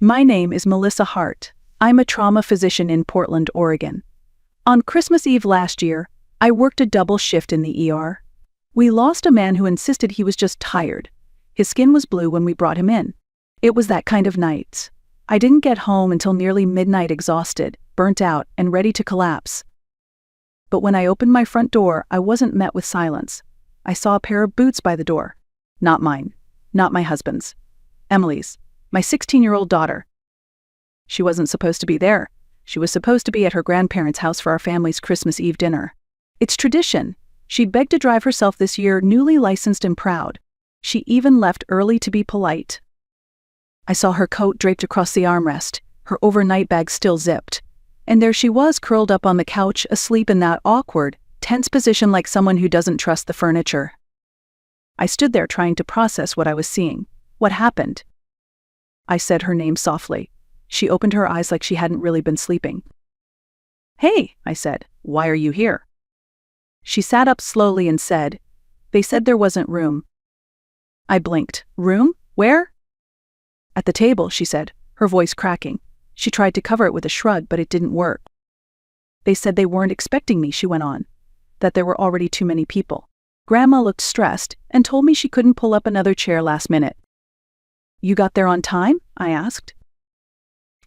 My name is Melissa Hart. I'm a trauma physician in Portland, Oregon. On Christmas Eve last year, I worked a double shift in the ER. We lost a man who insisted he was just tired. His skin was blue when we brought him in. It was that kind of night. I didn't get home until nearly midnight, exhausted, burnt out, and ready to collapse. But when I opened my front door, I wasn't met with silence. I saw a pair of boots by the door. Not mine. Not my husband's. Emily's. My 16-year-old daughter. She wasn't supposed to be there. She was supposed to be at her grandparents' house for our family's Christmas Eve dinner. It's tradition. She'd begged to drive herself this year, newly licensed and proud. She even left early to be polite. I saw her coat draped across the armrest, her overnight bag still zipped. And there she was, curled up on the couch, asleep in that awkward, tense position like someone who doesn't trust the furniture. I stood there trying to process what I was seeing. What happened? I said her name softly. She opened her eyes like she hadn't really been sleeping. "Hey," I said, "why are you here?" She sat up slowly and said, "They said there wasn't room." I blinked. "Room? Where?" "At the table," she said, her voice cracking. She tried to cover it with a shrug, but it didn't work. "They said they weren't expecting me," she went on, "that there were already too many people. Grandma looked stressed and told me she couldn't pull up another chair last minute." "You got there on time?" I asked.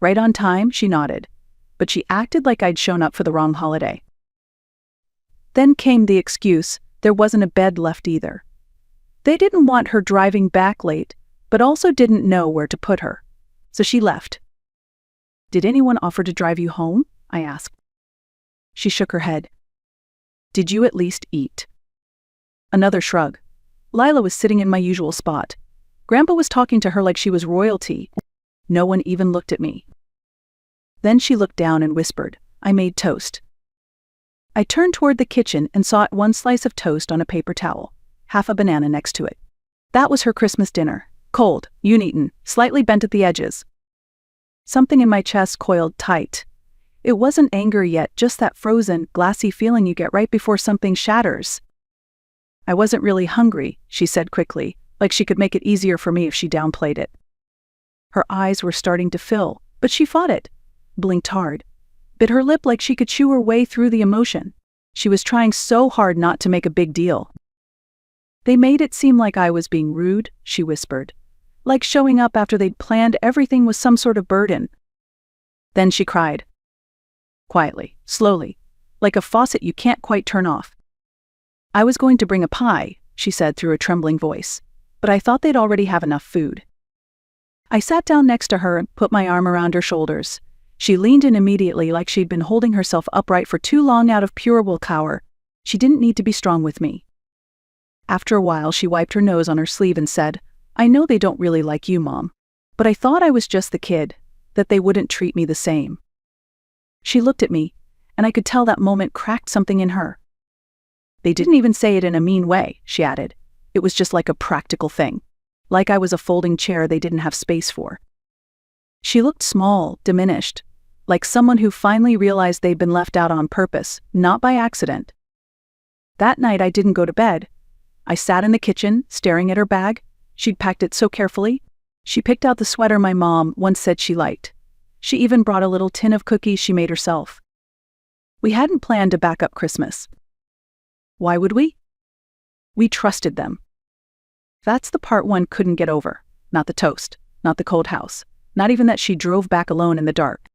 "Right on time," she nodded, but she acted like I'd shown up for the wrong holiday. Then came the excuse, there wasn't a bed left either. They didn't want her driving back late, but also didn't know where to put her. So she left. "Did anyone offer to drive you home?" I asked. She shook her head. "Did you at least eat?" Another shrug. Lila was sitting in my usual spot. Grandpa was talking to her like she was royalty. No one even looked at me. Then she looked down and whispered, "I made toast." I turned toward the kitchen and saw one slice of toast on a paper towel, half a banana next to it. That was her Christmas dinner. Cold, uneaten, slightly bent at the edges. Something in my chest coiled tight. It wasn't anger yet, just that frozen, glassy feeling you get right before something shatters. "I wasn't really hungry," she said quickly, like she could make it easier for me if she downplayed it. Her eyes were starting to fill, but she fought it, blinked hard, bit her lip like she could chew her way through the emotion. She was trying so hard not to make a big deal. "They made it seem like I was being rude," she whispered, like showing up after they'd planned everything was some sort of burden. Then she cried. Quietly, slowly, like a faucet you can't quite turn off. "I was going to bring a pie," she said through a trembling voice, "but I thought they'd already have enough food." I sat down next to her and put my arm around her shoulders. She leaned in immediately like she'd been holding herself upright for too long out of pure willpower. She didn't need to be strong with me. After a while, she wiped her nose on her sleeve and said, "I know they don't really like you, Mom, but I thought I was just the kid, that they wouldn't treat me the same." She looked at me, and I could tell that moment cracked something in her. "They didn't even say it in a mean way," she added. "It was just like a practical thing. Like I was a folding chair they didn't have space for." She looked small, diminished, like someone who finally realized they'd been left out on purpose, not by accident. That night I didn't go to bed. I sat in the kitchen, staring at her bag. She'd packed it so carefully. She picked out the sweater my mom once said she liked. She even brought a little tin of cookies she made herself. We hadn't planned to back up Christmas. Why would we? We trusted them. That's the part one couldn't get over. Not the toast, not the cold house, not even that she drove back alone in the dark.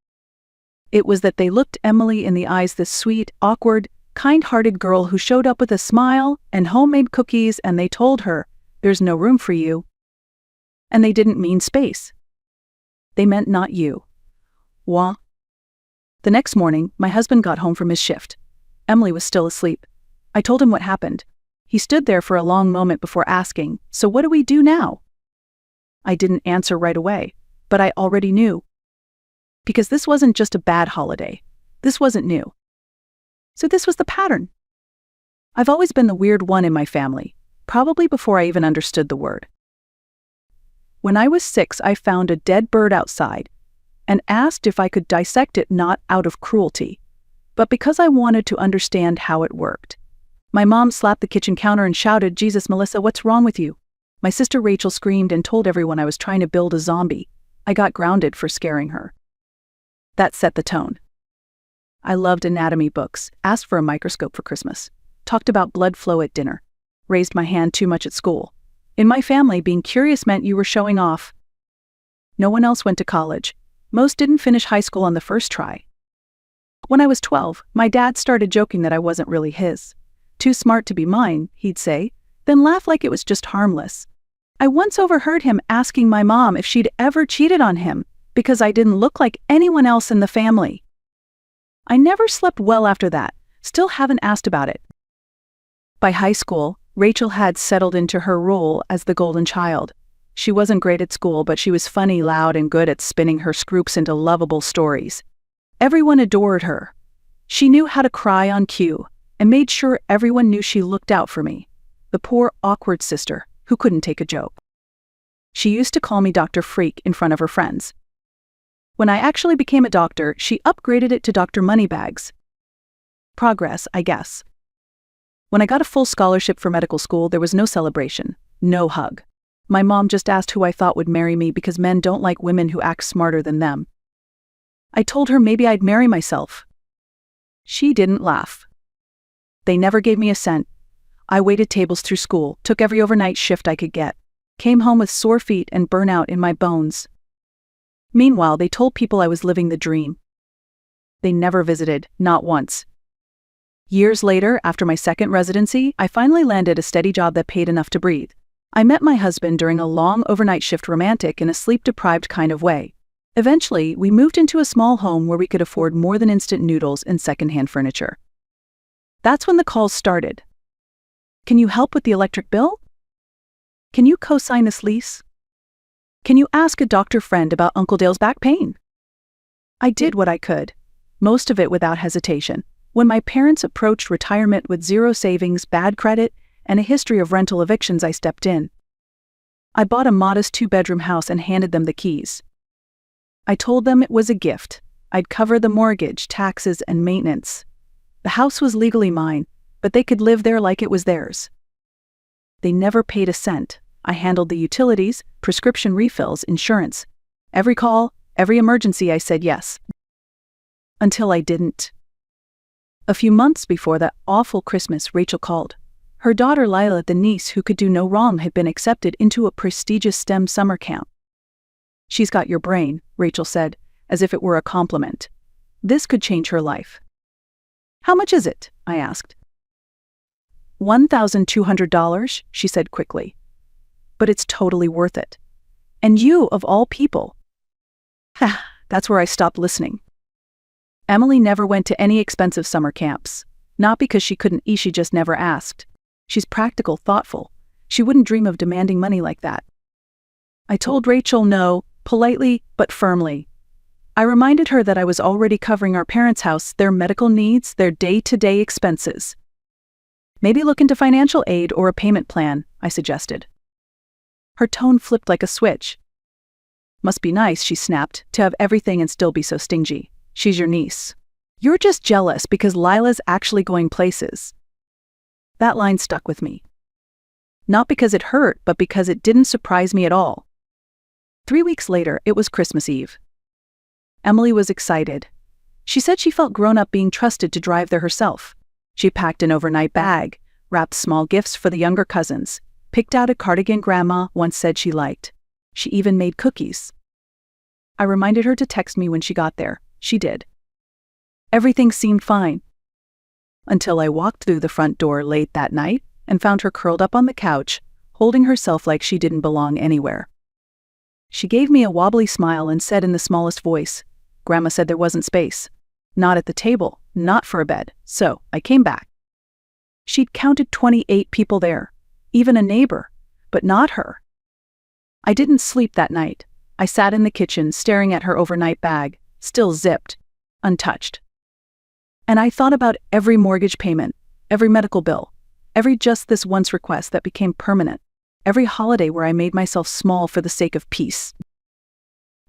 It was that they looked Emily in the eyes, this sweet, awkward, kind-hearted girl who showed up with a smile and homemade cookies, and they told her, "There's no room for you." And they didn't mean space. They meant not you. Wah. The next morning, my husband got home from his shift. Emily was still asleep. I told him what happened. He stood there for a long moment before asking, "So what do we do now?" I didn't answer right away, but I already knew. Because this wasn't just a bad holiday. This wasn't new. So this was the pattern. I've always been the weird one in my family, probably before I even understood the word. When I was 6, I found a dead bird outside and asked if I could dissect it, not out of cruelty, but because I wanted to understand how it worked. My mom slapped the kitchen counter and shouted, "Jesus, Melissa, what's wrong with you?" My sister Rachel screamed and told everyone I was trying to build a zombie. I got grounded for scaring her. That set the tone. I loved anatomy books, asked for a microscope for Christmas, talked about blood flow at dinner, raised my hand too much at school. In my family, being curious meant you were showing off. No one else went to college. Most didn't finish high school on the first try. When I was 12, my dad started joking that I wasn't really his. Too smart to be mine, he'd say, then laugh like it was just harmless. I once overheard him asking my mom if she'd ever cheated on him because I didn't look like anyone else in the family. I never slept well after that, still haven't asked about it. By high school, Rachel had settled into her role as the golden child. She wasn't great at school, but she was funny, loud, and good at spinning her scoops into lovable stories. Everyone adored her. She knew how to cry on cue and made sure everyone knew she looked out for me, the poor, awkward sister who couldn't take a joke. She used to call me Dr. Freak in front of her friends. When I actually became a doctor, she upgraded it to Dr. Moneybags. Progress, I guess. When I got a full scholarship for medical school, there was no celebration, no hug. My mom just asked who I thought would marry me because men don't like women who act smarter than them. I told her maybe I'd marry myself. She didn't laugh. They never gave me a cent. I waited tables through school, took every overnight shift I could get, came home with sore feet and burnout in my bones. Meanwhile, they told people I was living the dream. They never visited, not once. Years later, after my second residency, I finally landed a steady job that paid enough to breathe. I met my husband during a long overnight shift, romantic in a sleep-deprived kind of way. Eventually, we moved into a small home where we could afford more than instant noodles and secondhand furniture. That's when the calls started. Can you help with the electric bill? Can you co-sign this lease? Can you ask a doctor friend about Uncle Dale's back pain? I did what I could, most of it without hesitation. When my parents approached retirement with zero savings, bad credit, and a history of rental evictions, I stepped in. I bought a modest 2-bedroom house and handed them the keys. I told them it was a gift. I'd cover the mortgage, taxes, and maintenance. The house was legally mine, but they could live there like it was theirs. They never paid a cent. I handled the utilities, prescription refills, insurance. Every call, every emergency, I said yes. Until I didn't. A few months before that awful Christmas, Rachel called. Her daughter Lila, the niece who could do no wrong, had been accepted into a prestigious STEM summer camp. "She's got your brain," Rachel said, as if it were a compliment. "This could change her life." "How much is it?" I asked. $1,200, she said quickly. "But it's totally worth it. And you, of all people." That's where I stopped listening. Emily never went to any expensive summer camps. Not because she couldn't eat, she just never asked. She's practical, thoughtful. She wouldn't dream of demanding money like that. I told Rachel no, politely but firmly. I reminded her that I was already covering our parents' house, their medical needs, their day-to-day expenses. "Maybe look into financial aid or a payment plan," I suggested. Her tone flipped like a switch. "Must be nice," she snapped, "to have everything and still be so stingy. She's your niece. You're just jealous because Lila's actually going places." That line stuck with me. Not because it hurt, but because it didn't surprise me at all. 3 weeks later, it was Christmas Eve. Emily was excited. She said she felt grown up being trusted to drive there herself. She packed an overnight bag, wrapped small gifts for the younger cousins, picked out a cardigan Grandma once said she liked. She even made cookies. I reminded her to text me when she got there. She did. Everything seemed fine. Until I walked through the front door late that night and found her curled up on the couch, holding herself like she didn't belong anywhere. She gave me a wobbly smile and said in the smallest voice, "Grandma said there wasn't space. Not at the table, not for a bed, so I came back." She'd counted 28 people there, even a neighbor, but not her. I didn't sleep that night. I sat in the kitchen staring at her overnight bag, still zipped, untouched. And I thought about every mortgage payment, every medical bill, every just this once request that became permanent, every holiday where I made myself small for the sake of peace.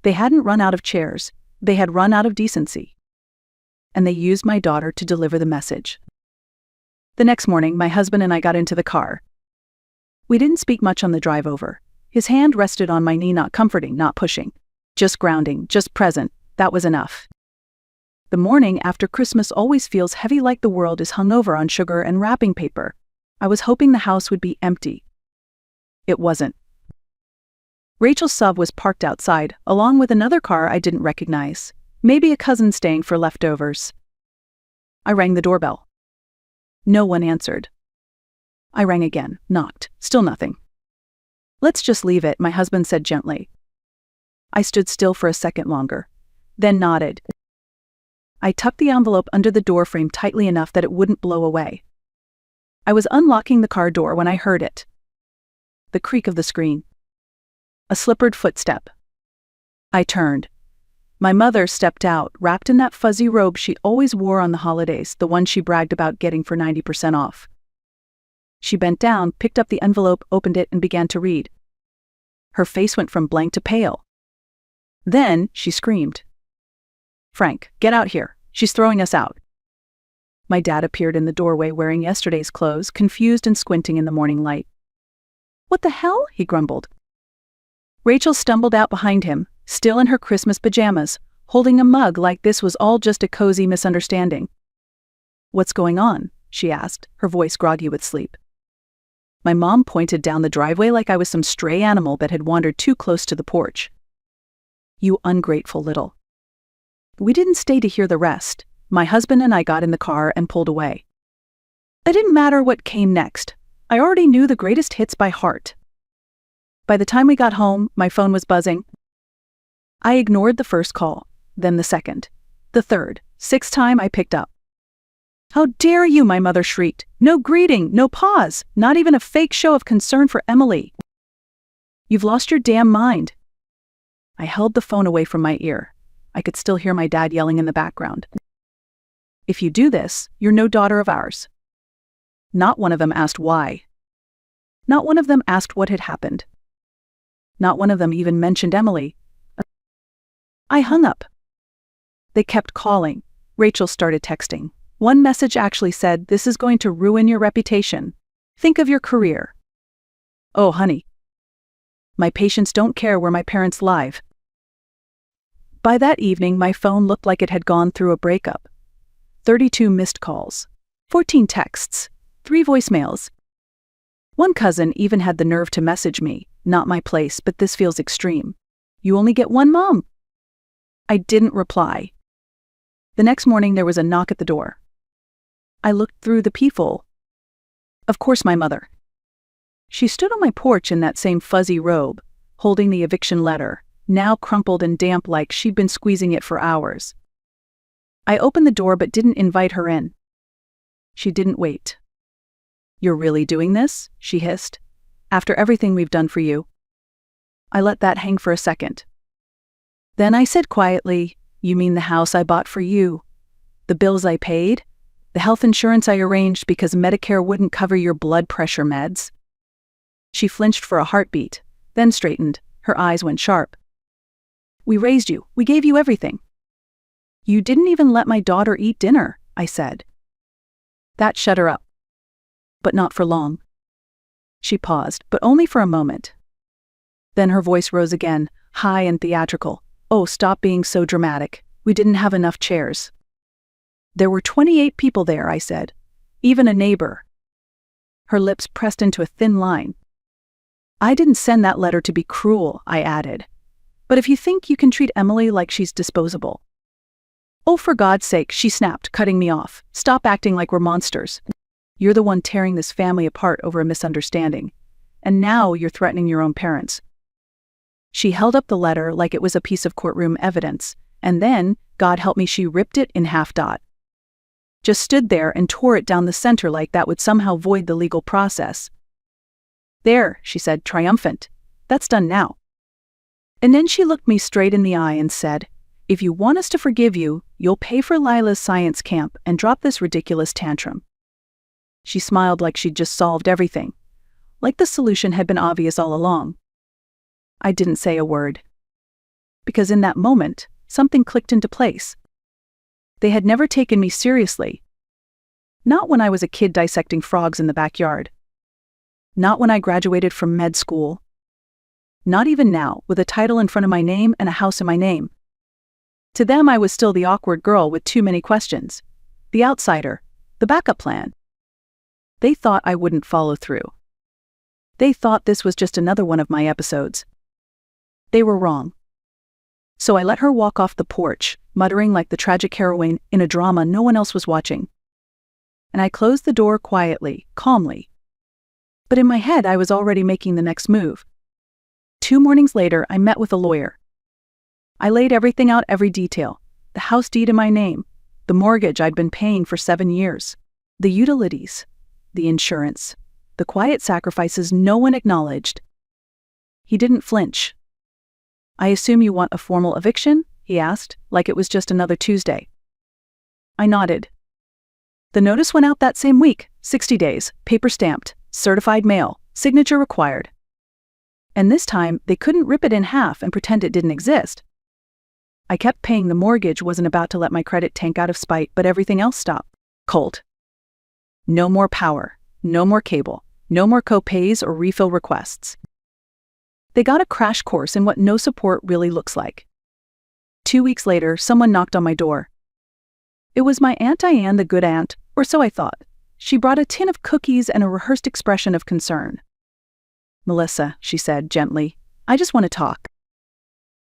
They hadn't run out of chairs, they had run out of decency. And they used my daughter to deliver the message. The next morning, my husband and I got into the car. We didn't speak much on the drive over. His hand rested on my knee, not comforting, not pushing. Just grounding, just present, that was enough. The morning after Christmas always feels heavy, like the world is hung over on sugar and wrapping paper. I was hoping the house would be empty. It wasn't. Rachel's SUV was parked outside, along with another car I didn't recognize. Maybe a cousin staying for leftovers. I rang the doorbell. No one answered. I rang again, knocked, still nothing. "Let's just leave it," my husband said gently. I stood still for a second longer, then nodded. I tucked the envelope under the doorframe tightly enough that it wouldn't blow away. I was unlocking the car door when I heard it. The creak of the screen. A slippered footstep. I turned. My mother stepped out, wrapped in that fuzzy robe she always wore on the holidays, the one she bragged about getting for 90% off. She bent down, picked up the envelope, opened it, and began to read. Her face went from blank to pale. Then she screamed. "Frank, get out here. She's throwing us out." My dad appeared in the doorway wearing yesterday's clothes, confused and squinting in the morning light. "What the hell?" he grumbled. Rachel stumbled out behind him, still in her Christmas pajamas, holding a mug like this was all just a cozy misunderstanding. "What's going on?" she asked, her voice groggy with sleep. My mom pointed down the driveway like I was some stray animal that had wandered too close to the porch. "You ungrateful little." We didn't stay to hear the rest. My husband and I got in the car and pulled away. It didn't matter what came next. I already knew the greatest hits by heart. By the time we got home, my phone was buzzing. I ignored the first call, then the second, the third, sixth time I picked up. "How dare you?" my mother shrieked. "No greeting, no pause, not even a fake show of concern for Emily. You've lost your damn mind." I held the phone away from my ear. I could still hear my dad yelling in the background. "If you do this, you're no daughter of ours." Not one of them asked why. Not one of them asked what had happened. Not one of them even mentioned Emily. I hung up. They kept calling. Rachel started texting. One message actually said, "This is going to ruin your reputation. Think of your career." Oh, honey. My patients don't care where my parents live. By that evening, my phone looked like it had gone through a breakup. 32 missed calls, 14 texts, 3 voicemails. One cousin even had the nerve to message me, "Not my place, but this feels extreme. You only get one mom." I didn't reply. The next morning, there was a knock at the door. I looked through the peephole. Of course, my mother. She stood on my porch in that same fuzzy robe, holding the eviction letter, now crumpled and damp like she'd been squeezing it for hours. I opened the door but didn't invite her in. She didn't wait. "You're really doing this?" she hissed. "After everything we've done for you?" I let that hang for a second. Then I said quietly, "You mean the house I bought for you? The bills I paid? The health insurance I arranged because Medicare wouldn't cover your blood pressure meds?" She flinched for a heartbeat, then straightened. Her eyes went sharp. "We raised you. We gave you everything." "You didn't even let my daughter eat dinner," I said. That shut her up. But not for long. She paused, but only for a moment. Then her voice rose again, high and theatrical. "Oh, stop being so dramatic. We didn't have enough chairs." "There were 28 people there," I said. "Even a neighbor." Her lips pressed into a thin line. "I didn't send that letter to be cruel," I added. "But if you think you can treat Emily like she's disposable." "Oh, for God's sake," she snapped, cutting me off. "Stop acting like we're monsters. You're the one tearing this family apart over a misunderstanding. And now you're threatening your own parents." She held up the letter like it was a piece of courtroom evidence, and then, God help me, she ripped it in half. Just stood there and tore it down the center like that would somehow void the legal process. "There," she said, triumphant. "That's done now." And then she looked me straight in the eye and said, "If you want us to forgive you, you'll pay for Lila's science camp and drop this ridiculous tantrum." She smiled like she'd just solved everything, like the solution had been obvious all along. I didn't say a word. Because in that moment, something clicked into place. They had never taken me seriously. Not when I was a kid dissecting frogs in the backyard. Not when I graduated from med school. Not even now, with a title in front of my name and a house in my name. To them, I was still the awkward girl with too many questions. The outsider. The backup plan. They thought I wouldn't follow through. They thought this was just another one of my episodes. They were wrong. So I let her walk off the porch, muttering like the tragic heroine in a drama no one else was watching. And I closed the door quietly, calmly. But in my head, I was already making the next move. 2 mornings later, I met with a lawyer. I laid everything out, every detail. The house deed in my name, the mortgage I'd been paying for 7 years, the utilities, the insurance, the quiet sacrifices no one acknowledged. He didn't flinch. "I assume you want a formal eviction?" he asked, like it was just another Tuesday. I nodded. The notice went out that same week, 60 days, paper stamped, certified mail, signature required. And this time, they couldn't rip it in half and pretend it didn't exist. I kept paying the mortgage, wasn't about to let my credit tank out of spite, but everything else stopped. Cold. No more power, no more cable, no more co-pays or refill requests. They got a crash course in what no support really looks like. 2 weeks later, someone knocked on my door. It was my Aunt Diane, the good aunt, or so I thought. She brought a tin of cookies and a rehearsed expression of concern. "Melissa," she said gently, "I just want to talk."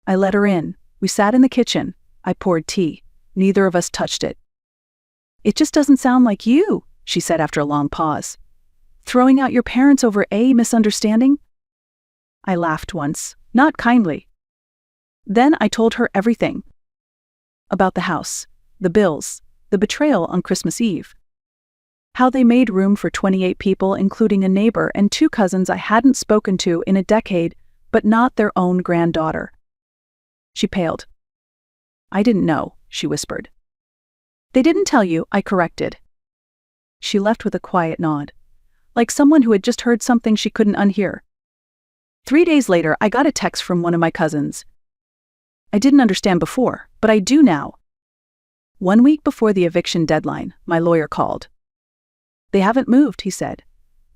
I let her in. We sat in the kitchen. I poured tea. Neither of us touched it. "It just doesn't sound like you," she said after a long pause. "Throwing out your parents over a misunderstanding?" I laughed once, not kindly. Then I told her everything. About the house, the bills, the betrayal on Christmas Eve. How they made room for 28 people, including a neighbor and 2 cousins I hadn't spoken to in a decade, but not their own granddaughter. She paled. "I didn't know," she whispered. "They didn't tell you," I corrected. She left with a quiet nod, like someone who had just heard something she couldn't unhear. 3 days later, I got a text from one of my cousins. I didn't understand before, but I do now. 1 week before the eviction deadline, my lawyer called. "They haven't moved," he said.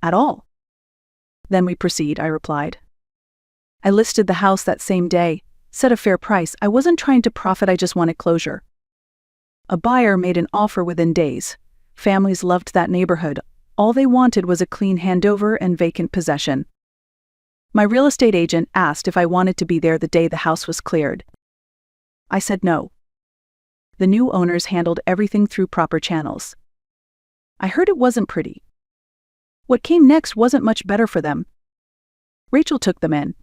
"At all." "Then we proceed," I replied. I listed the house that same day, set a fair price. I wasn't trying to profit, I just wanted closure. A buyer made an offer within days. Families loved that neighborhood. All they wanted was a clean handover and vacant possession. My real estate agent asked if I wanted to be there the day the house was cleared. I said no. The new owners handled everything through proper channels. I heard it wasn't pretty. What came next wasn't much better for them. Rachel took them in.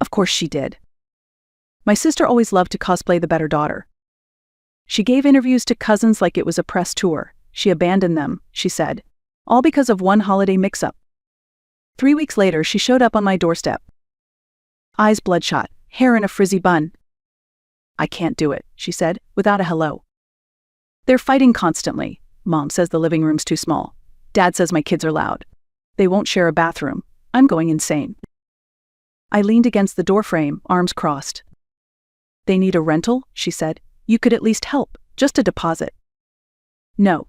Of course she did. My sister always loved to cosplay the better daughter. She gave interviews to cousins like it was a press tour. She abandoned them, she said, all because of one holiday mix-up. 3 weeks later, she showed up on my doorstep. Eyes bloodshot, hair in a frizzy bun. "I can't do it," she said, without a hello. "They're fighting constantly. Mom says the living room's too small. Dad says my kids are loud. They won't share a bathroom. I'm going insane." I leaned against the doorframe, arms crossed. "They need a rental," she said. "You could at least help, just a deposit." "No."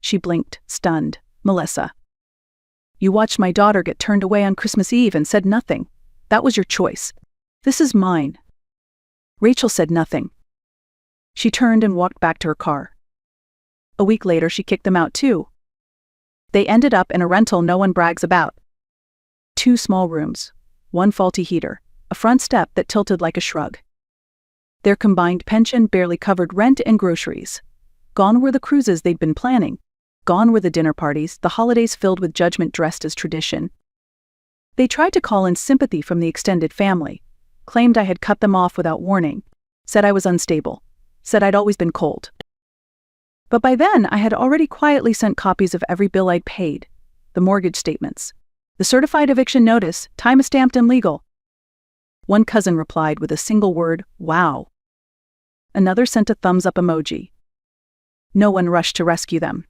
She blinked, stunned. "Melissa, you watched my daughter get turned away on Christmas Eve and said nothing. That was your choice. This is mine." Rachel said nothing. She turned and walked back to her car. A week later, she kicked them out too. They ended up in a rental no one brags about. 2 small rooms, 1 faulty heater, a front step that tilted like a shrug. Their combined pension barely covered rent and groceries. Gone were the cruises they'd been planning. Gone were the dinner parties, the holidays filled with judgment dressed as tradition. They tried to call in sympathy from the extended family, claimed I had cut them off without warning, said I was unstable, said I'd always been cold. But by then, I had already quietly sent copies of every bill I'd paid, the mortgage statements, the certified eviction notice, time-stamped and legal. One cousin replied with a single word, "Wow." Another sent a thumbs-up emoji. No one rushed to rescue them.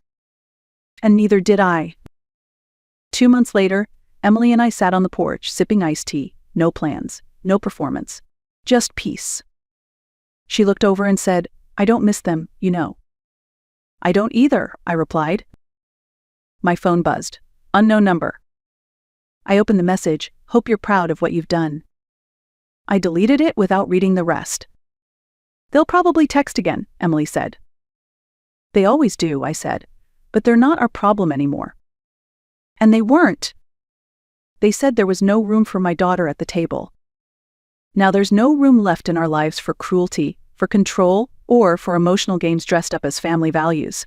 And neither did I. 2 months later, Emily and I sat on the porch, sipping iced tea, no plans, no performance, just peace. She looked over and said, "I don't miss them, you know." "I don't either," I replied. My phone buzzed. Unknown number. I opened the message, Hope you're proud of what you've done." I deleted it without reading the rest. "They'll probably text again," Emily said. "They always do," I said, "but they're not our problem anymore." And they weren't. They said there was no room for my daughter at the table. Now there's no room left in our lives for cruelty, for control, or for emotional games dressed up as family values.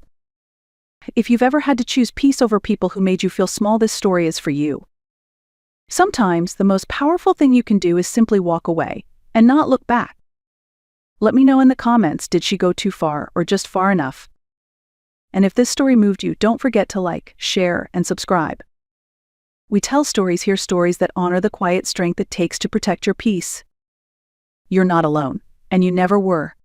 If you've ever had to choose peace over people who made you feel small, this story is for you. Sometimes the most powerful thing you can do is simply walk away and not look back. Let me know in the comments, did she go too far or just far enough? And if this story moved you, don't forget to like, share, and subscribe. We tell stories here, stories that honor the quiet strength it takes to protect your peace. You're not alone, and you never were.